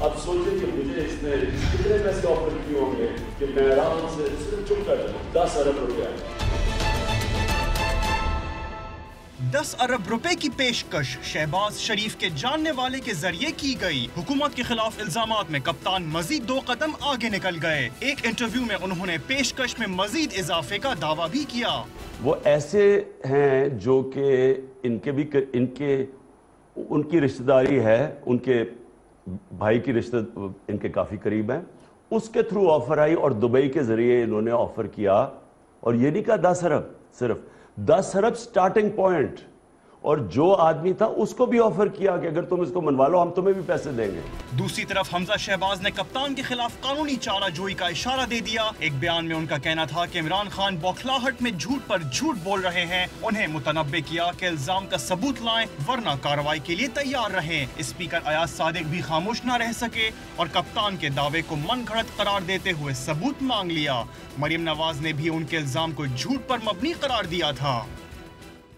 اب سوچیں کہ مجھے اس نے کتنے پیسے آفر کیے ہوں گے کہ میں آرام سے صرف چپ کر دوں 10 ارب روپیہ 10 ارب روپے کی پیشکش شہباز شریف کے جاننے والے کے ذریعے کی گئی۔ حکومت کے خلاف الزامات میں کپتان مزید 2 قدم آگے نکل گئے۔ ایک انٹرویو میں انہوں نے پیشکش میں مزید اضافے کا دعویٰ بھی کیا۔ وہ ایسے ہیں جو کہ ان کی رشتہ داری ہے، ان کے بھائی کی رشتہ ان کے کافی قریب ہیں، اس کے تھرو آفر آئی اور دبئی کے ذریعے انہوں نے آفر کیا، اور یہ نہیں کہا 10 ارب، صرف 10 ارب سٹارٹنگ پوائنٹ، اور جو آدمی تھا اس کو بھی آفر کیا کہ اگر تم اس کو منوا لو ہم تمہیں بھی پیسے دیں گے۔ دوسری طرف حمزہ شہباز نے کپتان کے خلاف قانونی چارہ جوئی کا اشارہ دے دیا۔ ایک بیان میں ان کا کہنا تھا کہ عمران خان بوکھلاہٹ میں جھوٹ پر جھوٹ بول رہے ہیں۔ انہیں متنبہ کیا کہ الزام کا ثبوت لائیں ورنہ کارروائی کے لیے تیار رہیں۔ اسپیکر ایاز صادق بھی خاموش نہ رہ سکے اور کپتان کے دعوے کو من گھڑت قرار دیتے ہوئے ثبوت مانگ لیا۔ مریم نواز نے بھی ان کے الزام کو جھوٹ پر مبنی قرار دیا تھا۔